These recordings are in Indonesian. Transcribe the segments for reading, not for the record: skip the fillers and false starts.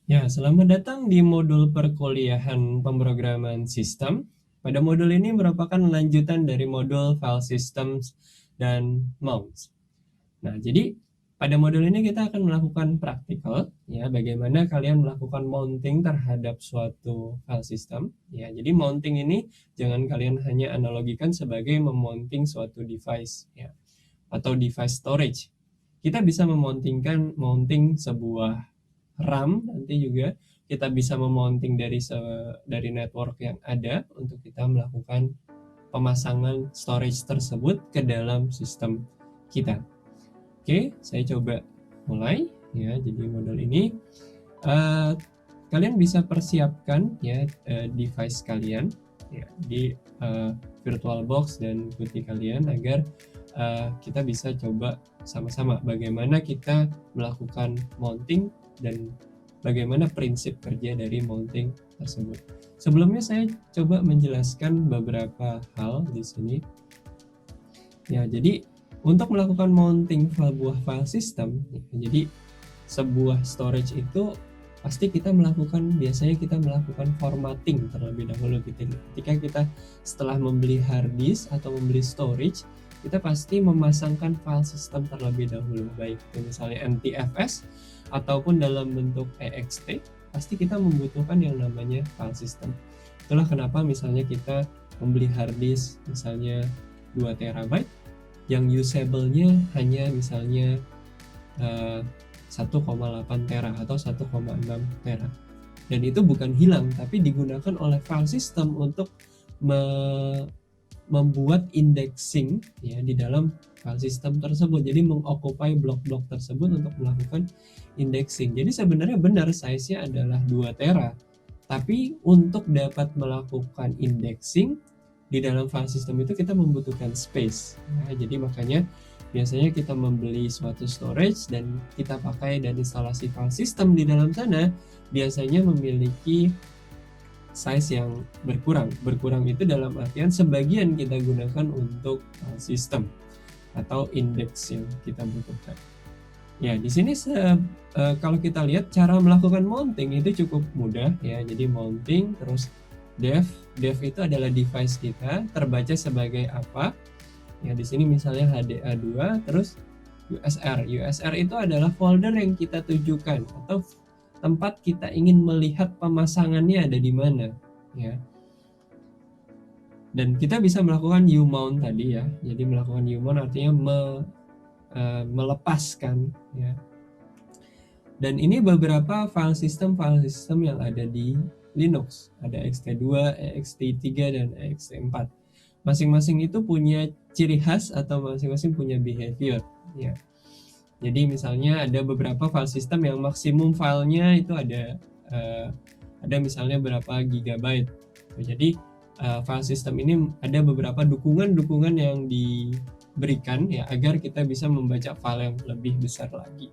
Ya, selamat datang di modul perkuliahan pemrograman sistem. Pada modul ini merupakan lanjutan dari modul file systems dan mounts. Nah, jadi pada modul ini kita akan melakukan praktikal, ya, bagaimana kalian melakukan mounting terhadap suatu file system. Ya, jadi mounting ini jangan kalian hanya analogikan sebagai memounting suatu device, ya, atau device storage. Kita bisa mounting sebuah RAM nanti juga kita bisa memounting dari network yang ada untuk kita melakukan pemasangan storage tersebut ke dalam sistem kita. Oke, saya coba mulai ya. Jadi model ini kalian bisa persiapkan ya device kalian ya di VirtualBox dan Qt kalian agar kita bisa coba sama-sama bagaimana kita melakukan mounting dan bagaimana prinsip kerja dari mounting tersebut. Sebelumnya saya coba menjelaskan beberapa hal di sini. Ya, jadi untuk melakukan mounting sebuah file system, ya, jadi sebuah storage itu pasti biasanya kita melakukan formatting terlebih dahulu. Ketika kita setelah membeli hard disk atau membeli storage, kita pasti memasangkan file system terlebih dahulu, baik itu misalnya NTFS ataupun dalam bentuk ext, pasti kita membutuhkan yang namanya file system. Itulah kenapa misalnya kita membeli hard disk misalnya 2 TB yang usable-nya hanya misalnya 1,8 tera atau 1,6 tera. Dan itu bukan hilang, tapi digunakan oleh file system untuk membuat indexing ya di dalam file system tersebut. Jadi mengoccupy blok-blok tersebut untuk melakukan indexing. Jadi sebenarnya benar size-nya adalah 2 tera. Tapi untuk dapat melakukan indexing di dalam file system itu kita membutuhkan space. Ya, jadi makanya biasanya kita membeli suatu storage dan kita pakai dan instalasi file system di dalam sana biasanya memiliki size yang berkurang. Berkurang itu dalam artian sebagian kita gunakan untuk file system atau index yang kita butuhkan. Ya, di sini kalau kita lihat cara melakukan mounting itu cukup mudah ya. Jadi mounting terus dev itu adalah device kita terbaca sebagai apa? Ya, di sini misalnya HDA2 terus USR. USR itu adalah folder yang kita tujukan atau tempat kita ingin melihat pemasangannya ada di mana, ya. Dan kita bisa melakukan umount tadi ya. Jadi melakukan umount artinya melepaskan ya. Dan ini beberapa file system yang ada di Linux. Ada ext2, ext3 dan ext4. Masing-masing itu punya ciri khas atau masing-masing punya behavior ya. Jadi misalnya ada beberapa file system yang maksimum filenya itu ada misalnya berapa gigabyte. Jadi file system ini ada beberapa dukungan yang diberikan ya agar kita bisa membaca file yang lebih besar lagi.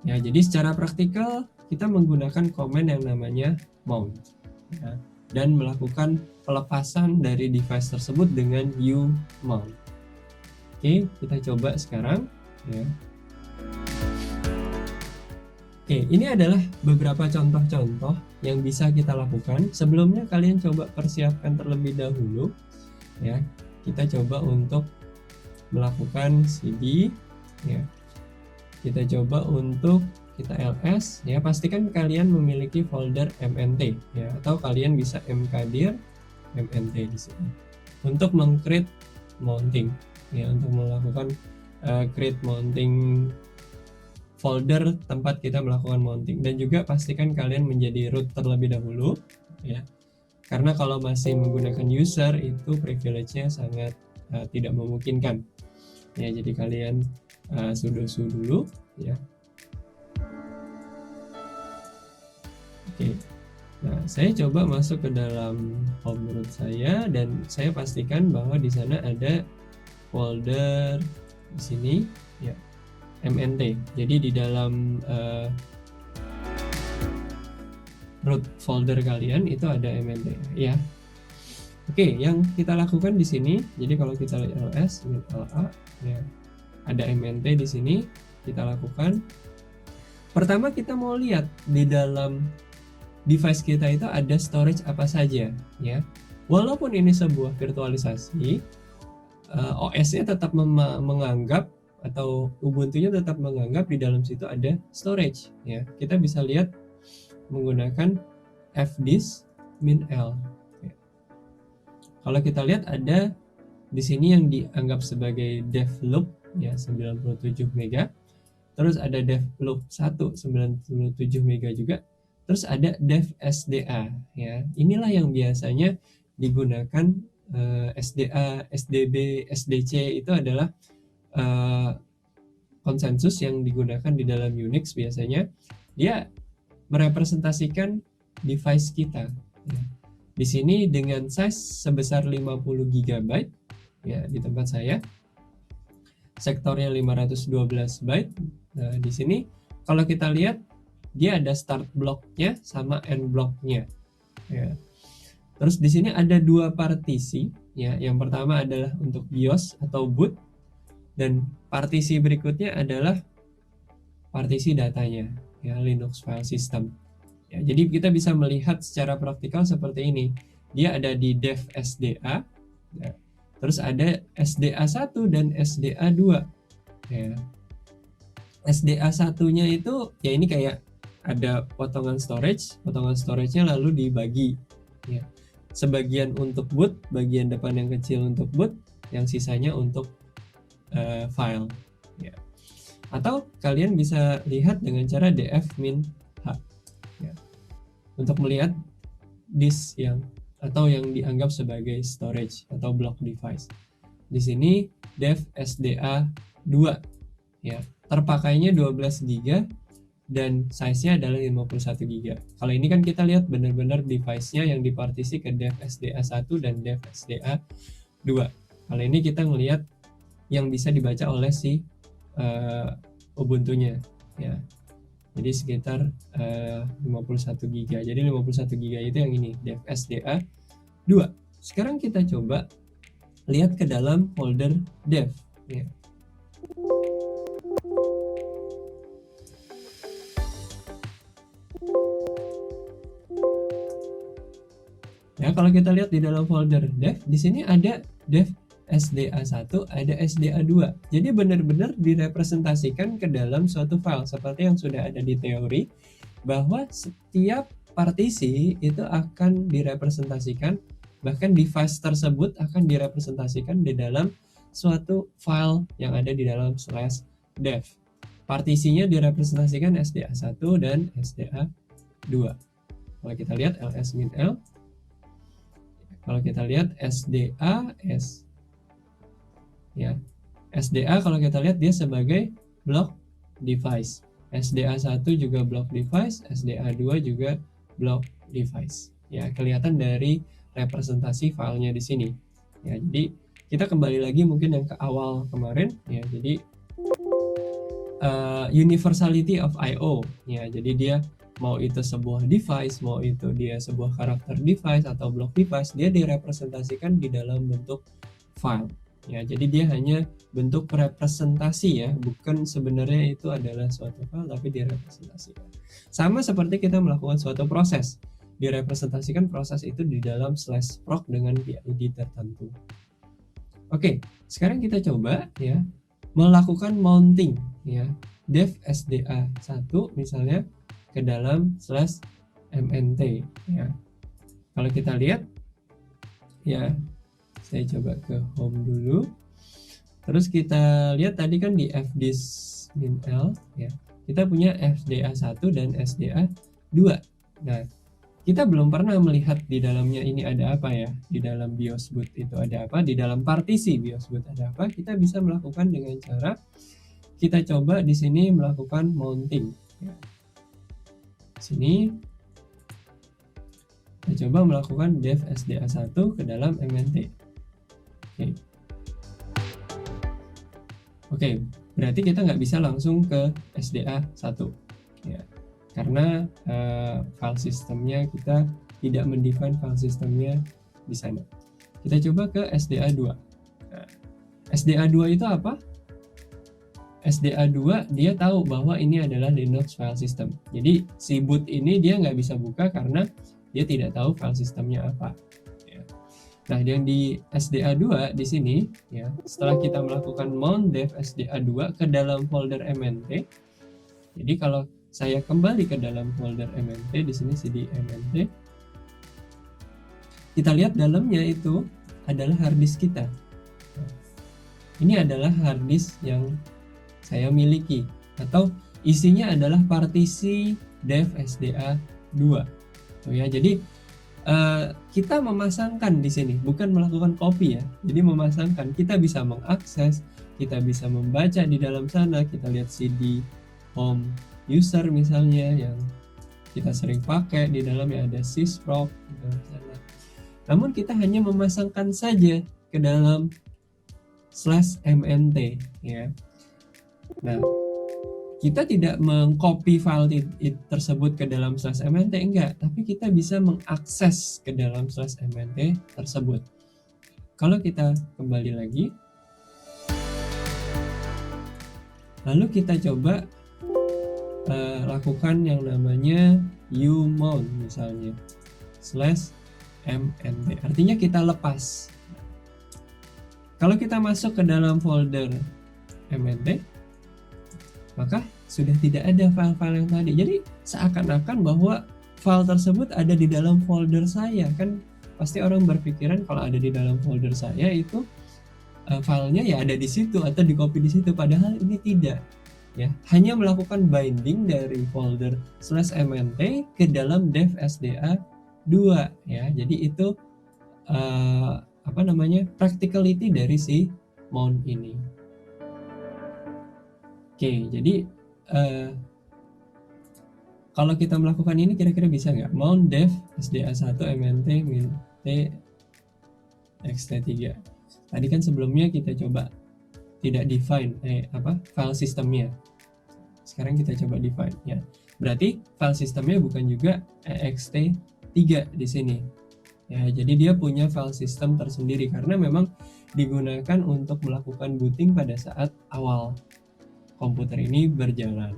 Ya, jadi secara praktikal kita menggunakan command yang namanya mount ya, dan melakukan pelepasan dari device tersebut dengan umount. Oke, kita coba sekarang ya. Oke, ini adalah beberapa contoh-contoh yang bisa kita lakukan. Sebelumnya kalian coba persiapkan terlebih dahulu ya. Kita coba untuk melakukan cd ya. Kita coba untuk kita ls ya, pastikan kalian memiliki folder mnt ya, atau kalian bisa mkdir mnt di sini untuk meng-create mounting ya, untuk melakukan create mounting folder tempat kita melakukan mounting. Dan juga pastikan kalian menjadi root terlebih dahulu ya, karena kalau masih menggunakan user itu privilege-nya sangat tidak memungkinkan ya. Jadi kalian sudo dulu ya. Oke. Nah, saya coba masuk ke dalam home root saya dan saya pastikan bahwa di sana ada folder di sini ya, mnt. Jadi di dalam root folder kalian itu ada mnt ya. Oke, yang kita lakukan di sini, jadi kalau kita lihat ls la ya, ada mnt di sini, kita lakukan Pertama kita mau lihat di dalam device kita itu ada storage apa saja ya. Walaupun ini sebuah virtualisasi, OS-nya tetap menganggap atau Ubuntu-nya tetap menganggap di dalam situ ada storage ya. Kita bisa lihat menggunakan fdisk -l. Ya. Kalau kita lihat ada di sini yang dianggap sebagai dev loop ya 97 MB. Terus ada dev loop 1 97 MB juga. Terus ada dev SDA ya. Inilah yang biasanya digunakan SDA, SDB, SDC itu adalah konsensus yang digunakan di dalam Unix biasanya. Dia merepresentasikan device kita. Ya. Di sini dengan size sebesar 50 GB ya di tempat saya. Sektornya 512 byte. Nah, di sini kalau kita lihat dia ada start blocknya sama end blocknya. Ya. Terus di sini ada dua partisi. Ya, yang pertama adalah untuk BIOS atau boot, dan partisi berikutnya adalah partisi datanya, ya Linux file system. Ya, jadi kita bisa melihat secara praktikal seperti ini. Dia ada di dev SDA. Ya. Terus ada SDA1 dan SDA2. Ya. SDA1-nya itu ya ini kayak ada potongan storage-nya lalu dibagi. Ya. Sebagian untuk boot, bagian depan yang kecil untuk boot, yang sisanya untuk file. Ya. Atau kalian bisa lihat dengan cara df-h. Ya. Untuk melihat disk yang dianggap sebagai storage atau block device. Di sini dev SDA 2 ya. Terpakainya 12 GB dan size-nya adalah 51 GB. Kalau ini kan kita lihat benar-benar device-nya yang dipartisi ke dev SDA 1 dan dev SDA 2. Kalau ini kita ngelihat yang bisa dibaca oleh si Ubuntu-nya ya. Jadi sekitar 51 GB. Jadi 51 GB itu yang ini, dev SDA 2. Sekarang kita coba lihat ke dalam folder dev ya. Ya, kalau kita lihat di dalam folder dev, di sini ada dev SDA1, ada SDA2. Jadi benar-benar direpresentasikan ke dalam suatu file seperti yang sudah ada di teori, bahwa setiap partisi itu akan direpresentasikan, bahkan device tersebut akan direpresentasikan di dalam suatu file yang ada di dalam /dev. Partisinya direpresentasikan SDA1 dan SDA2. Kalau kita lihat ls-l, kalau kita lihat SDA-S ya. SDA kalau kita lihat dia sebagai block device. SDA1 juga block device, SDA2 juga block device. Ya, kelihatan dari representasi filenya di sini. Ya, jadi kita kembali lagi mungkin yang ke awal kemarin ya. Jadi universality of I/O ya. Jadi dia mau itu sebuah device, mau itu dia sebuah karakter device atau block device, dia direpresentasikan di dalam bentuk file. Ya, jadi dia hanya bentuk representasi ya, bukan sebenarnya itu adalah suatu file tapi direpresentasikan. Sama seperti kita melakukan suatu proses, direpresentasikan proses itu di dalam /proc dengan PID tertentu. Oke, sekarang kita coba ya melakukan mounting ya dev SDA1 misalnya ke dalam /mnt ya. Kalau kita lihat ya, saya coba ke home dulu. Terus kita lihat tadi kan di fdisk -l ya. Kita punya SDA1 dan SDA2. Nah, kita belum pernah melihat di dalamnya ini ada apa ya. Di dalam BIOS boot itu ada apa, di dalam partisi BIOS boot ada apa. Kita bisa melakukan dengan cara kita coba di sini melakukan mounting ya. Sini kita coba melakukan dev SDA1 ke dalam mnt. Oke, berarti kita nggak bisa langsung ke SDA1 ya, karena file sistemnya kita tidak mendefine file sistemnya di sana. Kita coba ke SDA2. Nah, SDA2 itu apa? SDA2 dia tahu bahwa ini adalah Linux file system. Jadi si boot ini dia nggak bisa buka karena dia tidak tahu file sistemnya apa. Ya. Nah, yang di SDA2 di sini ya, setelah kita melakukan mount dev SDA2 ke dalam folder MNT. Jadi kalau saya kembali ke dalam folder MNT di sini cd MNT, kita lihat dalamnya itu adalah harddisk kita. Ini adalah harddisk yang saya miliki, atau isinya adalah partisi dev SDA2. Oh ya, jadi kita memasangkan di sini, bukan melakukan copy ya. Jadi memasangkan, kita bisa mengakses, kita bisa membaca di dalam sana. Kita lihat cd home user misalnya yang kita sering pakai, di dalamnya ada sysproc di dalam sana. Namun kita hanya memasangkan saja ke dalam /mnt ya. Nah, kita tidak mengcopy file tersebut ke dalam /mnt, enggak, tapi kita bisa mengakses ke dalam /mnt tersebut. Kalau kita kembali lagi, lalu kita coba lakukan yang namanya umount misalnya /mnt, artinya kita lepas. Kalau kita masuk ke dalam folder MNT, maka sudah tidak ada file-file yang tadi. Jadi seakan-akan bahwa file tersebut ada di dalam folder saya. Kan pasti orang berpikiran kalau ada di dalam folder saya itu filenya ya ada di situ atau di copy di situ. Padahal ini tidak. Ya, hanya melakukan binding dari folder /mnt ke dalam dev SDA2 ya. Jadi itu practicality dari si mount ini. Oke, jadi kalau kita melakukan ini kira-kira bisa nggak? Mount dev SDA1 MNT min t xt3. Tadi kan sebelumnya kita coba tidak define file sistemnya. Sekarang kita coba define ya. Berarti file sistemnya bukan juga ext3 di sini. Ya, jadi dia punya file system tersendiri karena memang digunakan untuk melakukan booting pada saat awal komputer ini berjalan.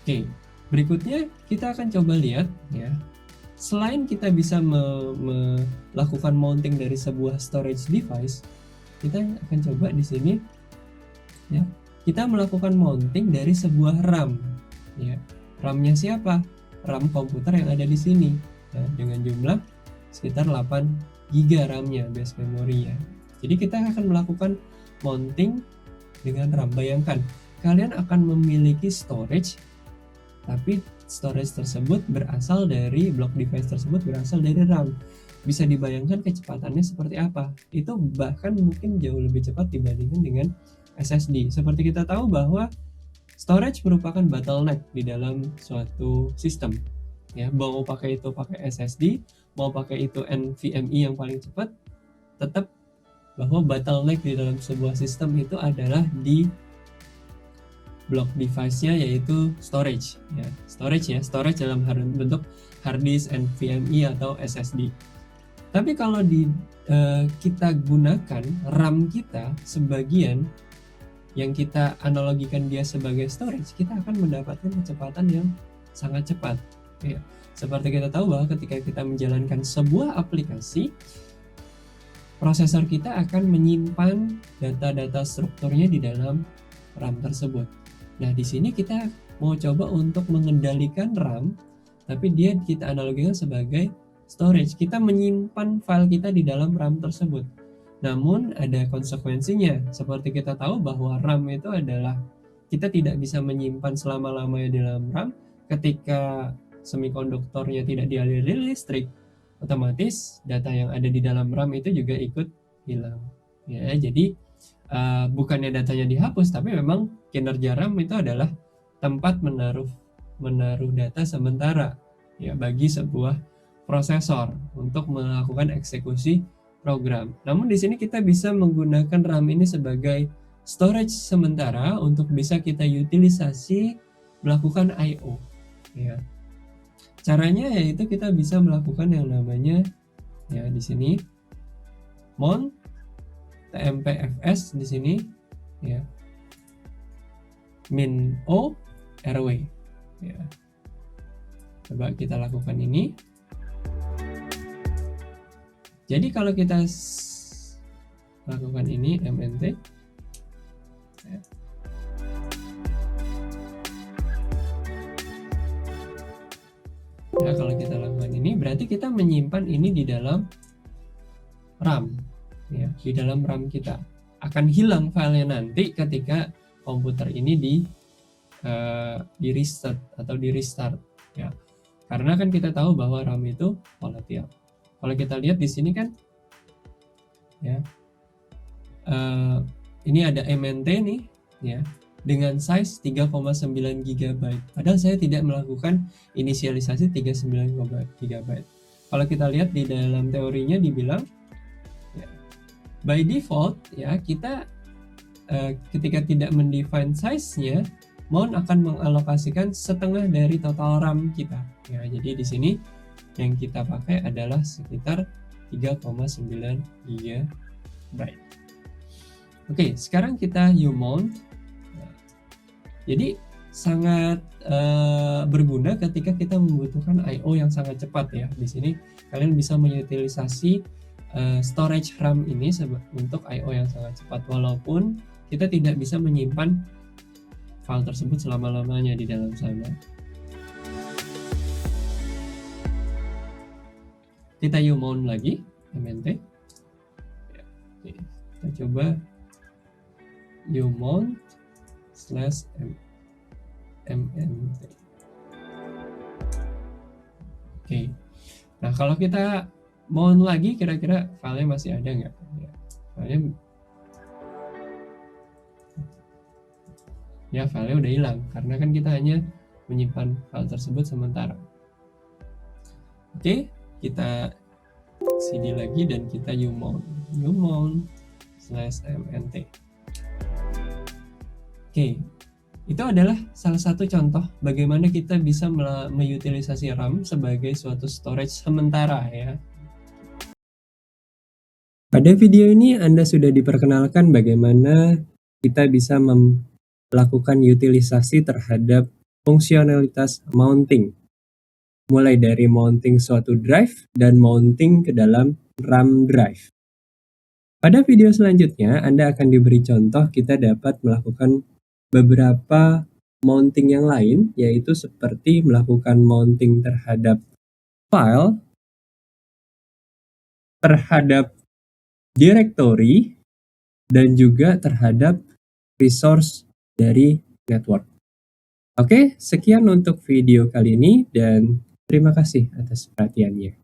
Oke, berikutnya kita akan coba lihat ya. Selain kita bisa melakukan mounting dari sebuah storage device, kita akan coba di sini ya. Kita melakukan mounting dari sebuah RAM ya. RAM-nya siapa? RAM komputer yang ada di sini. Nah, dengan jumlah sekitar 8 GB RAM-nya, base memory ya. Jadi kita akan melakukan mounting dengan RAM. Bayangkan, kalian akan memiliki storage, tapi storage tersebut berasal dari block device tersebut berasal dari RAM. Bisa dibayangkan kecepatannya seperti apa? Itu bahkan mungkin jauh lebih cepat dibandingkan dengan SSD. Seperti kita tahu bahwa storage merupakan bottleneck di dalam suatu sistem. Ya, mau pakai SSD, mau pakai itu NVMe yang paling cepat, tetap bahwa bottleneck di dalam sebuah sistem itu adalah di block device-nya, yaitu storage ya. Storage dalam bentuk hard disk, NVMe atau SSD. Tapi kalau kita gunakan RAM kita sebagian yang kita analogikan dia sebagai storage, kita akan mendapatkan kecepatan yang sangat cepat. Ya, seperti kita tahu bahwa ketika kita menjalankan sebuah aplikasi, prosesor kita akan menyimpan data-data strukturnya di dalam RAM tersebut. Nah, di sini kita mau coba untuk mengendalikan RAM, tapi dia kita analogikan sebagai storage. Kita menyimpan file kita di dalam RAM tersebut. Namun ada konsekuensinya. Seperti kita tahu bahwa RAM itu adalah, kita tidak bisa menyimpan selama-lamanya di dalam RAM. Ketika semikonduktornya tidak dialiri listrik, otomatis data yang ada di dalam RAM itu juga ikut hilang. Ya, jadi bukannya datanya dihapus, tapi memang kinerja RAM itu adalah tempat menaruh data sementara ya bagi sebuah prosesor untuk melakukan eksekusi program. Namun di sini kita bisa menggunakan RAM ini sebagai storage sementara untuk bisa kita utilisasi melakukan I/O. Ya. Caranya yaitu kita bisa melakukan yang namanya ya di sini mount tmpfs di sini ya, min O RW ya. Coba kita lakukan ini. Jadi kalau kita lakukan ini mnt ya. Ya, kalau kita lakukan ini berarti kita menyimpan ini di dalam RAM ya, di dalam RAM kita. Akan hilang filenya nanti ketika komputer ini di reset atau di restart ya. Karena kan kita tahu bahwa RAM itu volatile. Kalau kita lihat di sini kan ya, ini ada MNT nih ya, dengan size 3,9 GB. Padahal saya tidak melakukan inisialisasi 39 GB. Kalau kita lihat di dalam teorinya dibilang ya, by default ya, kita ketika tidak mendefine size-nya, mount akan mengalokasikan setengah dari total RAM kita ya. Jadi di sini yang kita pakai adalah sekitar 3,9 GB. Oke, sekarang kita umount. Jadi sangat berguna ketika kita membutuhkan I/O yang sangat cepat ya. Di sini kalian bisa mengutilisasi storage RAM ini untuk I/O yang sangat cepat, walaupun kita tidak bisa menyimpan file tersebut selama-lamanya di dalam sana. Kita umount lagi mnt. Oke, kita coba umount /mnt. Oke, nah kalau kita mount lagi, kira-kira filenya masih ada nggak? Ya, filenya udah hilang karena kan kita hanya menyimpan file tersebut sementara. Oke, kita cd lagi dan kita umount /mnt. Oke, itu adalah salah satu contoh bagaimana kita bisa mengutilisasi RAM sebagai suatu storage sementara ya. Pada video ini Anda sudah diperkenalkan bagaimana kita bisa melakukan utilisasi terhadap fungsionalitas mounting. Mulai dari mounting suatu drive dan mounting ke dalam RAM drive. Pada video selanjutnya Anda akan diberi contoh kita dapat melakukan beberapa mounting yang lain, yaitu seperti melakukan mounting terhadap file, terhadap directory, dan juga terhadap resource dari network. Oke, sekian untuk video kali ini dan terima kasih atas perhatiannya.